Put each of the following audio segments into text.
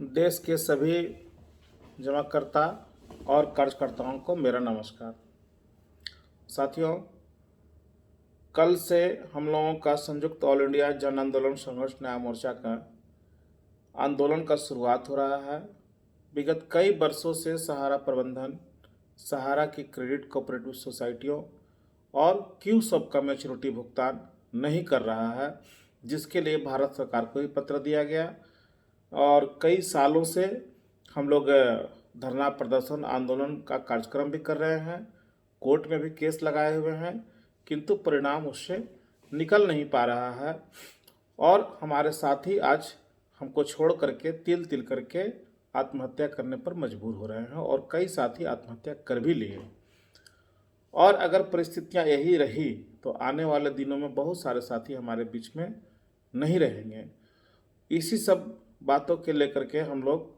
देश के सभी जमाकर्ता और कर्जकर्ताओं को मेरा नमस्कार। साथियों, कल से हम लोगों का संयुक्त ऑल इंडिया जन आंदोलन संघर्ष न्याय मोर्चा का आंदोलन का शुरुआत हो रहा है। विगत कई वर्षों से सहारा प्रबंधन, सहारा की क्रेडिट कोऑपरेटिव सोसाइटियों और क्यू सब का मैच्योरिटी भुगतान नहीं कर रहा है, जिसके लिए भारत सरकार को भी पत्र दिया गया और कई सालों से हम लोग धरना प्रदर्शन आंदोलन का कार्यक्रम भी कर रहे हैं, कोर्ट में भी केस लगाए हुए हैं, किंतु परिणाम उससे निकल नहीं पा रहा है। और हमारे साथी आज हमको छोड़ करके तिल तिल करके आत्महत्या करने पर मजबूर हो रहे हैं और कई साथी आत्महत्या कर भी लिए। और अगर परिस्थितियां यही रही तो आने वाले दिनों में बहुत सारे साथी हमारे बीच में नहीं रहेंगे। इसी सब बातों के लेकर के हम लोग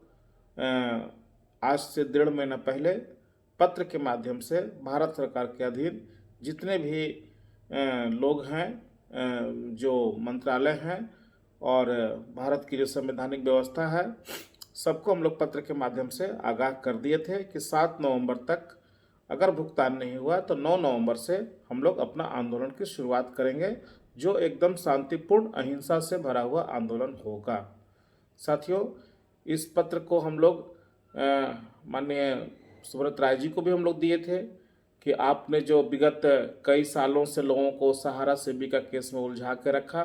आज से 1.5 महीना पहले पत्र के माध्यम से भारत सरकार के अधीन जितने भी लोग हैं, जो मंत्रालय हैं और भारत की जो संवैधानिक व्यवस्था है, सबको हम लोग पत्र के माध्यम से आगाह कर दिए थे कि 7 नवंबर तक अगर भुगतान नहीं हुआ तो 9 नवंबर से हम लोग अपना आंदोलन की शुरुआत करेंगे, जो एकदम शांतिपूर्ण अहिंसा से भरा हुआ आंदोलन होगा। साथियों, इस पत्र को हम लोग माननीय सुब्रत राय जी को भी हम लोग दिए थे कि आपने जो विगत कई सालों से लोगों को सहारा सेविका केस में उलझा के रखा,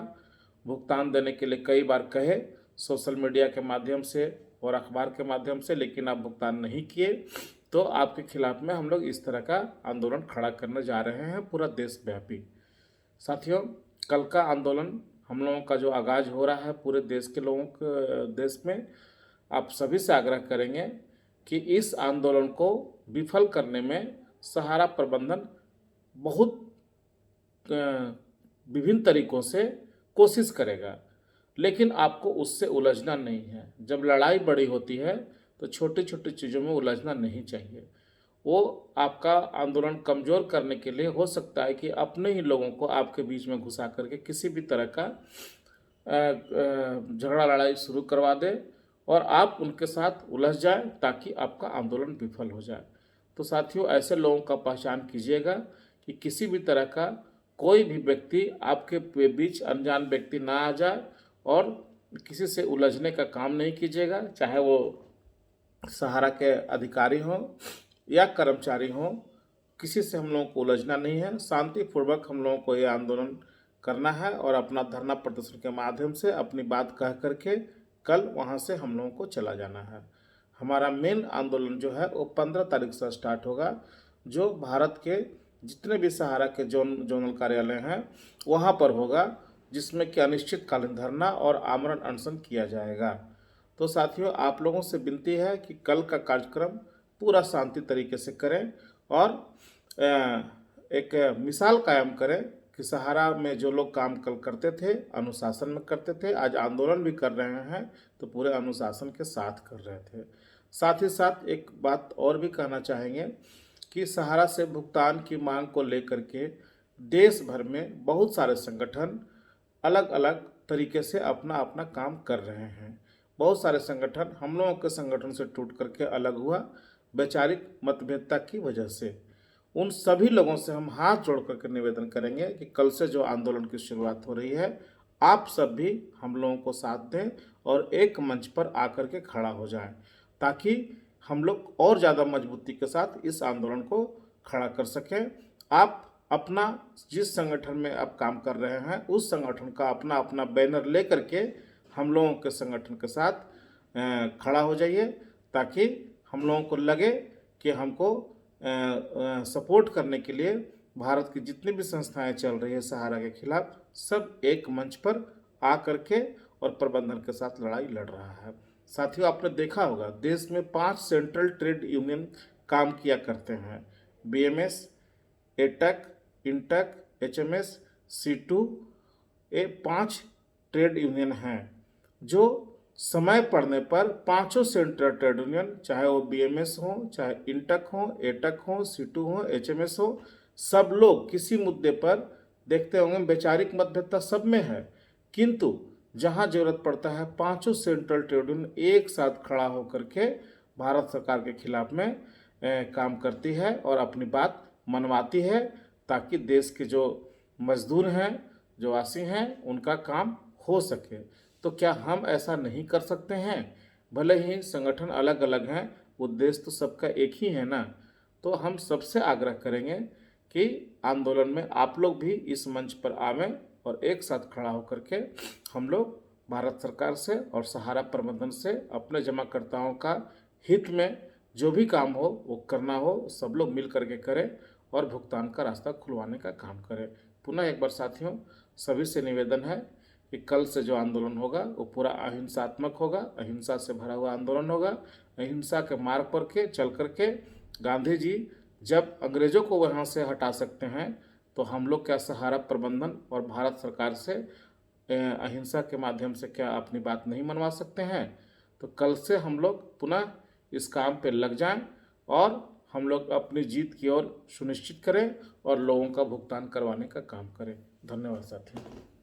भुगतान देने के लिए कई बार कहे सोशल मीडिया के माध्यम से और अखबार के माध्यम से, लेकिन आप भुगतान नहीं किए, तो आपके खिलाफ में हम लोग इस तरह का आंदोलन खड़ा करने जा रहे हैं पूरा देशव्यापी। साथियों, कल का आंदोलन हम लोगों का जो आगाज हो रहा है पूरे देश के लोगों के देश में, आप सभी से आग्रह करेंगे कि इस आंदोलन को विफल करने में सहारा प्रबंधन बहुत विभिन्न तरीकों से कोशिश करेगा, लेकिन आपको उससे उलझना नहीं है। जब लड़ाई बड़ी होती है तो छोटी छोटी चीज़ों में उलझना नहीं चाहिए। वो आपका आंदोलन कमज़ोर करने के लिए हो सकता है कि अपने ही लोगों को आपके बीच में घुसा करके किसी भी तरह का झगड़ा लड़ाई शुरू करवा दे और आप उनके साथ उलझ जाए ताकि आपका आंदोलन विफल हो जाए। तो साथियों, ऐसे लोगों का पहचान कीजिएगा कि किसी भी तरह का कोई भी व्यक्ति आपके बीच अनजान व्यक्ति ना आ जाए और किसी से उलझने का काम नहीं कीजिएगा, चाहे वो सहारा के अधिकारी हों या कर्मचारी हों, किसी से हम लोगों को उलझना नहीं है। शांतिपूर्वक हम लोगों को ये आंदोलन करना है और अपना धरना प्रदर्शन के माध्यम से अपनी बात कह करके कल वहाँ से हम लोगों को चला जाना है। हमारा मेन आंदोलन जो है वो 15 तारीख से स्टार्ट होगा, जो भारत के जितने भी सहारा के जोनल कार्यालय हैं वहाँ पर होगा, जिसमें कि अनिश्चितकालीन धरना और आमरण अनशन किया जाएगा। तो साथियों, आप लोगों से विनती है कि कल का कार्यक्रम पूरा शांति तरीके से करें और एक मिसाल कायम करें कि सहारा में जो लोग काम कल करते थे, अनुशासन में करते थे, आज आंदोलन भी कर रहे हैं तो पूरे अनुशासन के साथ कर रहे थे। साथ ही साथ एक बात और भी कहना चाहेंगे कि सहारा से भुगतान की मांग को लेकर के देश भर में बहुत सारे संगठन अलग अलग तरीके से अपना अपना काम कर रहे हैं। बहुत सारे संगठन हम लोगों के संगठन से टूट करके अलग हुआ वैचारिक मतभेदता की वजह से। उन सभी लोगों से हम हाथ जोड़ करके निवेदन करेंगे कि कल से जो आंदोलन की शुरुआत हो रही है, आप सब भी हम लोगों को साथ दें और एक मंच पर आकर के खड़ा हो जाएं, ताकि हम लोग और ज़्यादा मजबूती के साथ इस आंदोलन को खड़ा कर सकें। आप अपना जिस संगठन में आप काम कर रहे हैं उस संगठन का अपना अपना बैनर ले करके हम लोगों के संगठन के साथ खड़ा हो जाइए, ताकि हम लोगों को लगे कि हमको सपोर्ट करने के लिए भारत की जितनी भी संस्थाएं चल रही है सहारा के खिलाफ, सब एक मंच पर आ करके और प्रबंधन के साथ लड़ाई लड़ रहा है। साथियों, आपने देखा होगा देश में 5 सेंट्रल ट्रेड यूनियन काम किया करते हैं, BMS, AITUC, INTUC, HMS, C2, ये 5 ट्रेड यूनियन हैं जो समय पड़ने पर पांचों सेंट्रल ट्रेड यूनियन, चाहे वो BMS हो, चाहे इंटक हो, एटक हो, C2 हो, HMS हो, सब लोग किसी मुद्दे पर देखते होंगे वैचारिक मतभेदता सब में है, किंतु जहां जरूरत पड़ता है पांचों सेंट्रल ट्रेड यूनियन एक साथ खड़ा होकर के भारत सरकार के खिलाफ में काम करती है और अपनी बात मनवाती है, ताकि देश के जो मजदूर हैं, जो वासी हैं, उनका काम हो सके। तो क्या हम ऐसा नहीं कर सकते हैं? भले ही संगठन अलग अलग हैं, उद्देश्य तो सबका एक ही है ना। तो हम सबसे आग्रह करेंगे कि आंदोलन में आप लोग भी इस मंच पर आवें और एक साथ खड़ा होकर के हम लोग भारत सरकार से और सहारा प्रबंधन से अपने जमाकर्ताओं का हित में जो भी काम हो वो करना हो, सब लोग मिल करके करें और भुगतान का रास्ता खुलवाने का काम करें। पुनः एक बार साथियों, सभी से निवेदन है कि कल से जो आंदोलन होगा वो पूरा अहिंसात्मक होगा, अहिंसा से भरा हुआ आंदोलन होगा। अहिंसा के मार्ग पर के चल करके गांधी जी जब अंग्रेजों को वहाँ से हटा सकते हैं, तो हम लोग क्या सहारा प्रबंधन और भारत सरकार से अहिंसा के माध्यम से क्या अपनी बात नहीं मनवा सकते हैं? तो कल से हम लोग पुनः इस काम पे लग जाएं और हम लोग अपनी जीत की ओर सुनिश्चित करें और लोगों का भुगतान करवाने का काम करें। धन्यवाद साथियों।